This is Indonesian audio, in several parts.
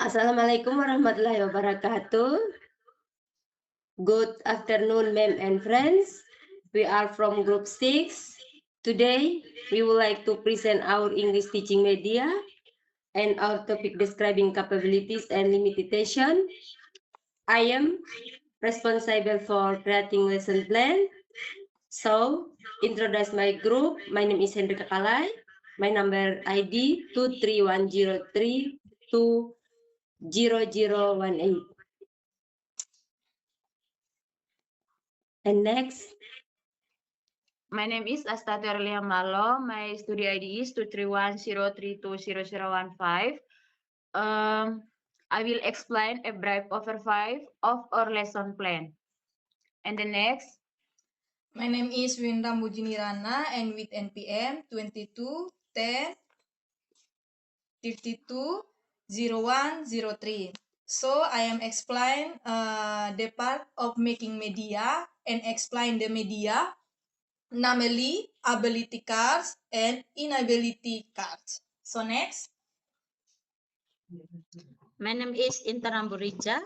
Assalamualaikum warahmatullahi wabarakatuh. Good afternoon, ma'am and friends. We are from Group 6. Today, we would like to present our English teaching media and our topic describing capabilities and limitation. I am responsible for creating lesson plan. So, introduce my group. My name is Hendrika Kalai. My number ID 23103200018. And next. My name is Astati Aurelia Malo. My study ID is 23103200015. I will explain a brief overview of our lesson plan. And the next. My name is Winda Mujinirana and with NPM 2210 320103. So I am explain the part of making media and explain the media, namely ability cards and inability cards. So next. My name is Intan Amburija.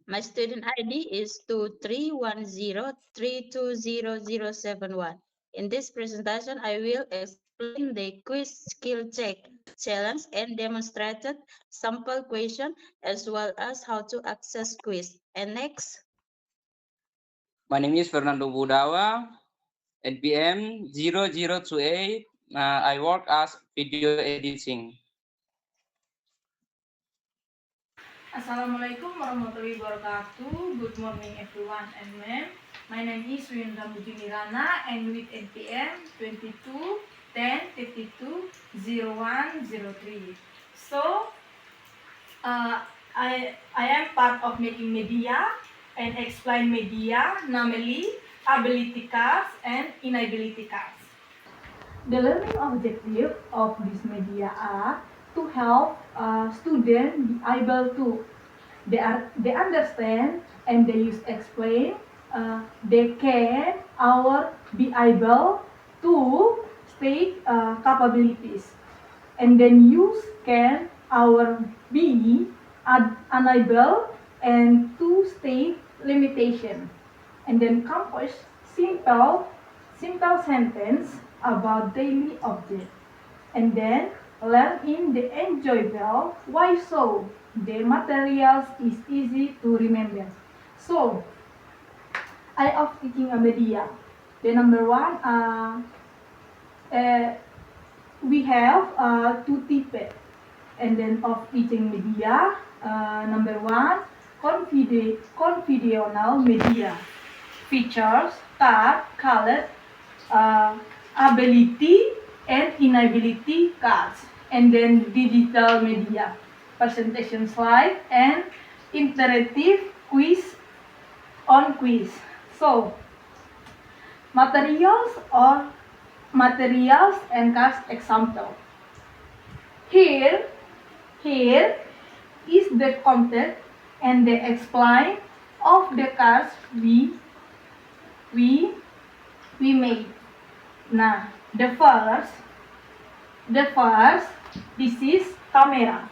My student ID is 2310320071. In this presentation, I will explain the quiz skill check challenge and demonstrated sample question as well as how to access quiz. And next. My name is Fernando Budawa, NPM 0028. I work as video editing. Assalamualaikum warahmatullahi wabarakatuh. Good morning everyone and ma'am. My name is Winda Mujinirana and with NPM 2210320103. So I am part of making media and explain media, namely ability cards and inability cards. The learning objective of this media are to help students be able to they understand and they use explain. They can be able to state capabilities, and then use can be unable and to state limitation, and then compose simple sentence about daily object, and then learn in the enjoyable. Why so? The materials is easy to remember. So, I of teaching a media. The number one, we have two types, and then of teaching media. Number one, conventional media. Features, card, color, ability and inability cards, and then digital media, presentation slide and interactive quiz on quiz. So materials and cards example. Here is the content and the explain of the cards we made. Now, the first, this is camera.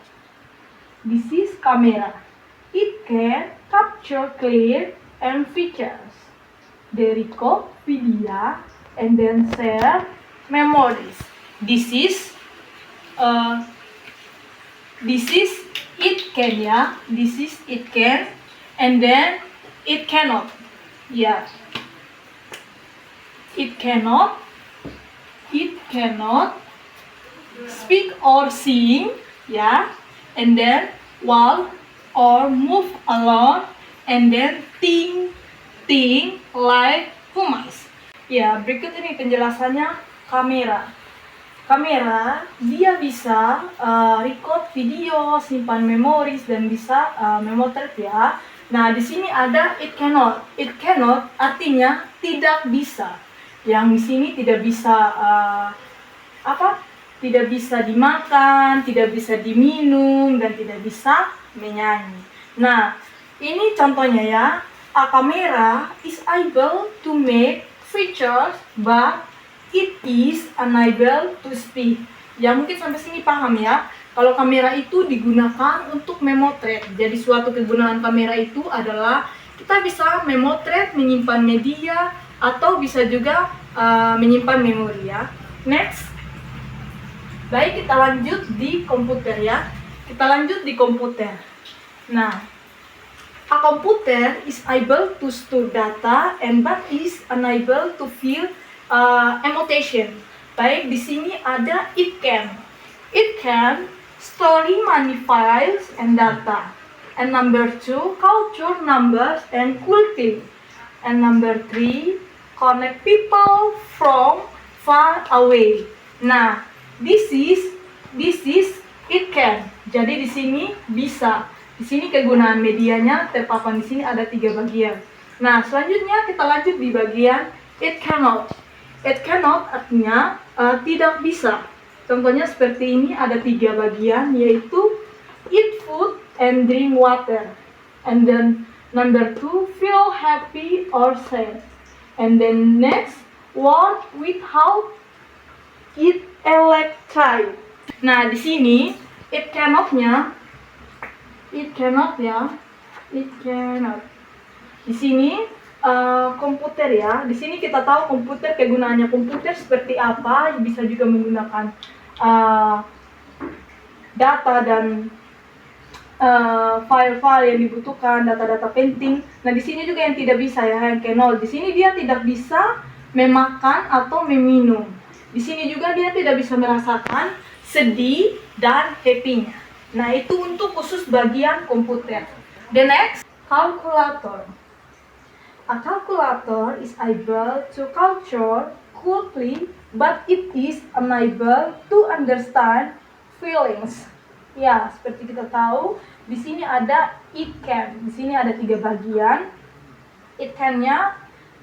This is camera. It can capture clear and features. They record video and then share memories. This is it can, yeah. This is it can, and then it cannot. Yeah. It cannot speak or sing, yeah, and then walk or move alone, and then think like humans. Ya, berikut ini penjelasannya kamera. Kamera, dia bisa record video, simpan memoris, dan bisa memotret, ya. Nah, di sini ada it cannot. It cannot artinya tidak bisa. Yang di sini tidak bisa tidak bisa dimakan, tidak bisa diminum, dan tidak bisa menyanyi. Nah, ini contohnya ya. A camera is able to make features, but it is unable to speak. Ya, mungkin sampai sini paham ya. Kalau kamera itu digunakan untuk memotret. Jadi suatu kegunaan kamera itu adalah kita bisa memotret, menyimpan media, atau bisa juga menyimpan memori ya. Next. Baik, kita lanjut di komputer ya. Kita lanjut di komputer. Nah, a computer is able to store data and but is unable to feel emotion. Baik, di sini ada it can. It can store many files and data. And number 2, culture, numbers, and quality. And number 3, connect people from far away. Nah, this is it can. Jadi di sini bisa. Di sini kegunaan medianya terpapan di sini ada 3 bagian. Nah, selanjutnya kita lanjut di bagian it cannot. It cannot artinya tidak bisa. Contohnya seperti ini ada 3 bagian, yaitu eat food and drink water. And then number 2, feel happy or sad. And then next, work without it electric. Nah, di sini it cannot. Di sini komputer ya. Di sini kita tahu komputer, kegunaannya komputer seperti apa. Bisa juga menggunakan data dan file-file yang dibutuhkan, data-data penting. Nah, di sini juga yang tidak bisa ya, yang cannot. Di sini dia tidak bisa memakan atau meminum. Di sini juga dia tidak bisa merasakan sedih dan happy-nya. Nah, itu untuk khusus bagian komputer. The next, calculator. A calculator is able to calculate quickly, but it is unable to understand feelings. Ya, seperti kita tahu, di sini ada it can. Di sini ada 3 bagian. It can-nya,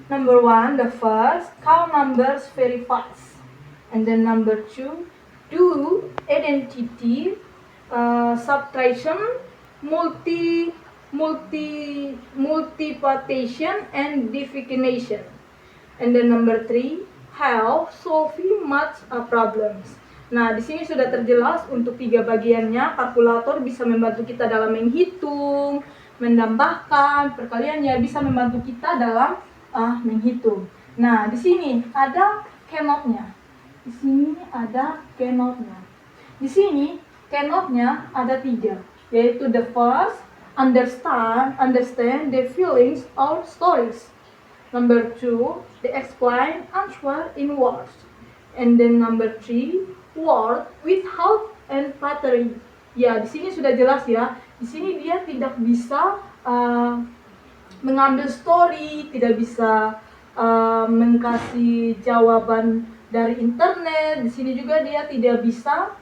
number 1, the first, count numbers very fast. And then number 2, do identity, subtraction, multiplication, and division. And then number 3, help solving math problems. Nah, di sini sudah terjelas untuk 3 bagiannya. Kalkulator bisa membantu kita dalam menghitung, menambahkan, perkaliannya bisa membantu kita dalam menghitung. Nah, di sini ada cannot-nya. Di sini ada cannot-nya. Di sini cannot-nya ada 3, yaitu the first, understand the feelings or stories. Number 2, they explain answer in words. And then number 3, word without and pattern. Ya, di sini sudah jelas ya. Di sini dia tidak bisa mengambil story, tidak bisa mengkasih jawaban dari internet. Di sini juga dia tidak bisa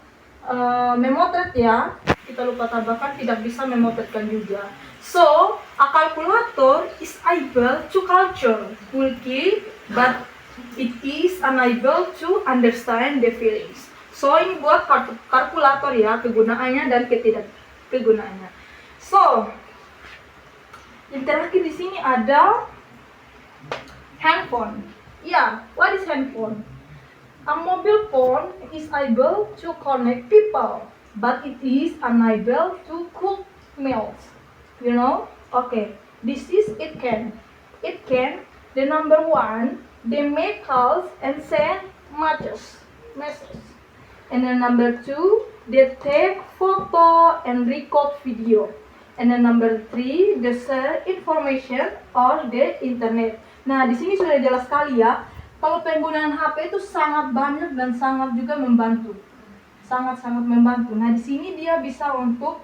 memotret ya. Kita lupa tambahkan tidak bisa memotretkan juga. So, a calculator is able to calculate quickly, but it is unable to understand the feelings. So, ini buat kalkulator ya, kegunaannya dan ketidakkegunaannya. So, yang terakhir di sini ada handphone. Ya, what is handphone? A mobile phone is able to connect people, but it is unable to cook meals. You know? Okay, this is it can. It can, the number 1, they make calls and send messages. And then number 2, they take photo and record video. And then number 3, they share information on the internet. Nah, di sini sudah jelas sekali ya. Kalau penggunaan HP itu sangat banyak dan sangat juga membantu. Sangat-sangat membantu. Nah, di sini dia bisa untuk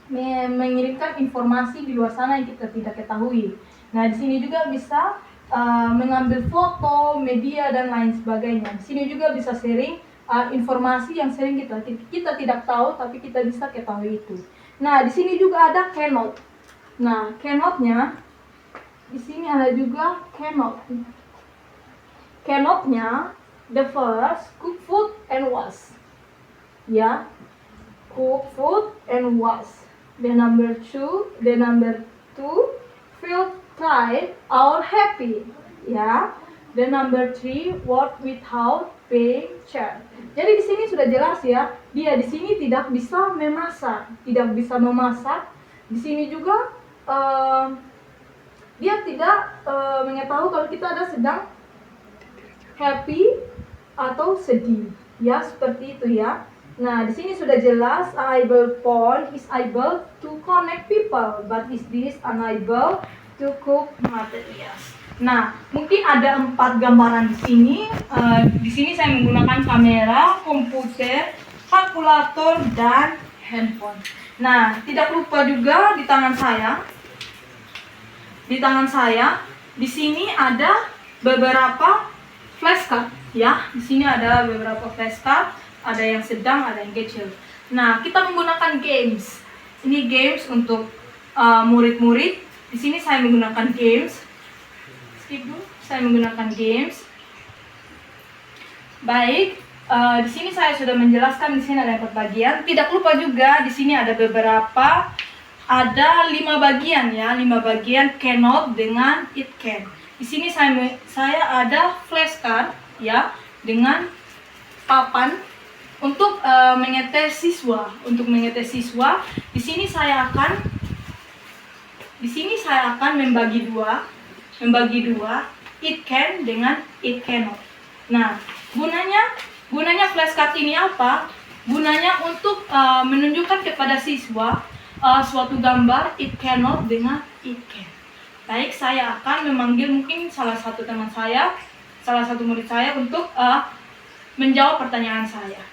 mengirimkan informasi di luar sana yang kita tidak ketahui. Nah, di sini juga bisa mengambil foto, media, dan lain sebagainya. Di sini juga bisa sharing informasi yang sering kita tidak tahu, tapi kita bisa ketahui itu. Nah, di sini juga ada cannot. Nah, cannot-nya di sini ada juga cannot. Cannot-nya, the first, cook food and wash. Ya, cook food and wash. The number 2, feel tired or happy. Ya, the number 3, work without picture. Jadi di sini sudah jelas ya, dia di sini tidak bisa memasak, tidak bisa memasak. Di sini juga dia tidak mengetahui kalau kita ada sedang happy atau sedih, ya seperti itu ya. Nah di sini sudah jelas able phone is able to connect people, but is this unable to cook materials. Nah, mungkin ada 4 gambaran di sini. Di sini saya menggunakan kamera, komputer, kalkulator, dan handphone. Nah, tidak lupa juga di tangan saya. Di sini ada beberapa flashcard, ya. Di sini ada beberapa flashcard, ada yang sedang, ada yang kecil. Nah, kita menggunakan games. Ini games untuk murid-murid. Di sini saya menggunakan games. Saya menggunakan games. Baik, di sini saya sudah menjelaskan. Di sini ada 4 bagian. Tidak lupa juga di sini ada beberapa, ada 5 bagian ya, 5 bagian cannot dengan it can. Di sini saya ada flashcard ya dengan papan untuk mengetes siswa. Di sini saya akan membagi dua it can dengan it cannot. Nah, gunanya flashcard ini apa? Gunanya untuk menunjukkan kepada siswa suatu gambar it cannot dengan it can. Baik, saya akan memanggil mungkin salah satu murid saya untuk menjawab pertanyaan saya.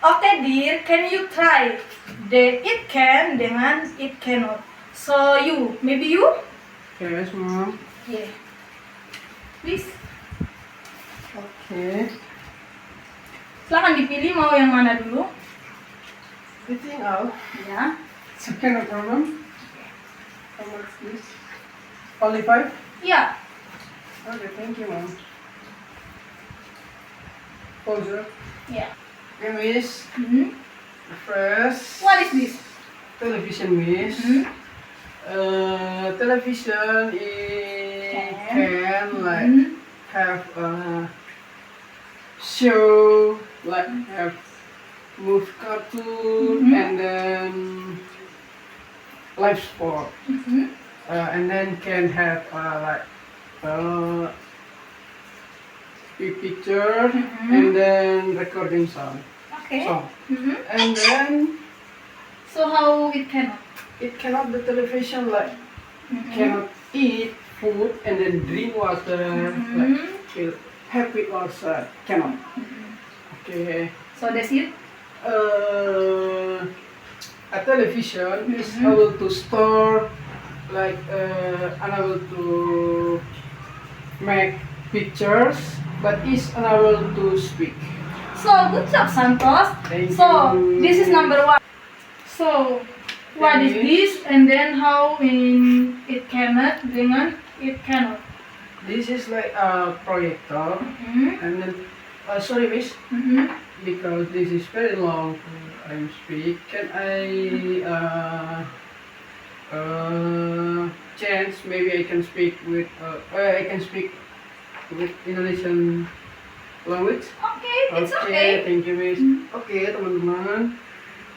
Okay, dear, can you try the it can dengan it cannot? So maybe you? Yes, Mom. Yeah. Please. Okay. Silahkan dipilih mau yang mana dulu. Fitting out. Ya. It's okay, no problem. How much this? Only 5? Iya. Okay, thank you, Mom. Pause. Iya. Okay, Miss. Hmm. First. What is this? Television, Miss. Hmm. Television can like Hmm. have a show, like have move cartoon Mhm. and then live sport, Mhm. and then can have like picture Mhm. and then recording sound, Okay. song, Mhm. and then So how it cannot? it cannot the television like Mhm. cannot eat food and then drink water, like feel happy or sad. Cannot. Okay. So that's it. A television is Mhm. able to store, like unable to make pictures, but is unable to speak. So good job, Santos. Thank So you. this is number 1. So what is this? And then how in it cannot dengan it cannot. This is like a projector, Mhm. and then sorry, Miss, Mhm. because this is very long. I speak. Can I chance? Maybe I can speak with Indonesian language. Okay, it's okay. Thank you, Miss. Oke, teman-teman.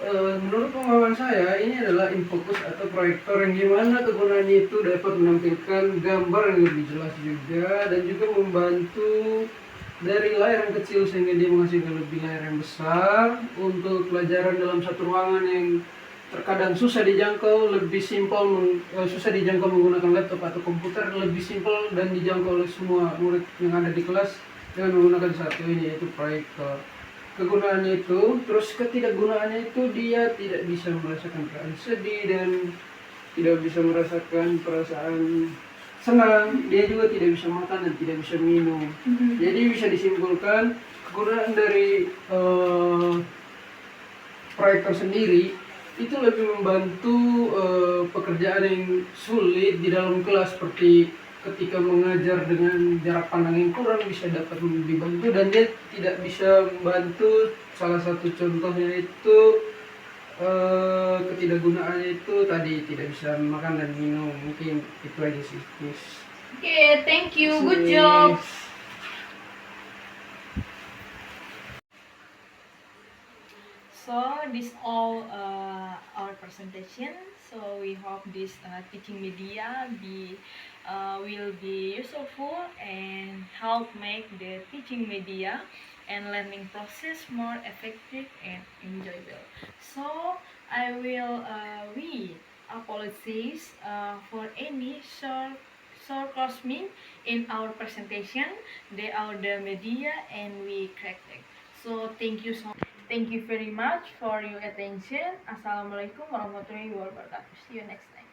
Menurut pengalaman saya, ini adalah infocus atau proyektor yang gimana kegunaannya itu dapat menampilkan gambar yang lebih jelas juga, dan juga membantu dari layar yang kecil sehingga dia menghasilkan lebih layar yang besar untuk pelajaran dalam satu ruangan yang terkadang susah dijangkau, susah dijangkau menggunakan laptop atau komputer, lebih simpel dan dijangkau oleh semua murid yang ada di kelas dengan menggunakan satu ini, yaitu proyektor. Kegunaannya itu, terus ketidakgunaannya itu dia tidak bisa merasakan perasaan sedih dan tidak bisa merasakan perasaan senang, dia juga tidak bisa makan dan tidak bisa minum. Jadi bisa disimpulkan kegunaan dari proyektor sendiri itu lebih membantu pekerjaan yang sulit di dalam kelas, seperti ketika mengajar dengan jarak pandang yang kurang bisa dapat dibantu, dan dia tidak bisa membantu. Salah satu contohnya itu ketidakgunaannya itu tadi tidak bisa makan dan minum. Mungkin itu aja sih, Miss. Okay, thank you. Good job. So this all our presentation. So we hope this teaching media will be useful and help make the teaching media and learning process more effective and enjoyable. So I will we apologize for any shortcoming in our presentation. They are the media and we correct it. So thank you very much for your attention. Assalamualaikum warahmatullahi wabarakatuh. See you next time.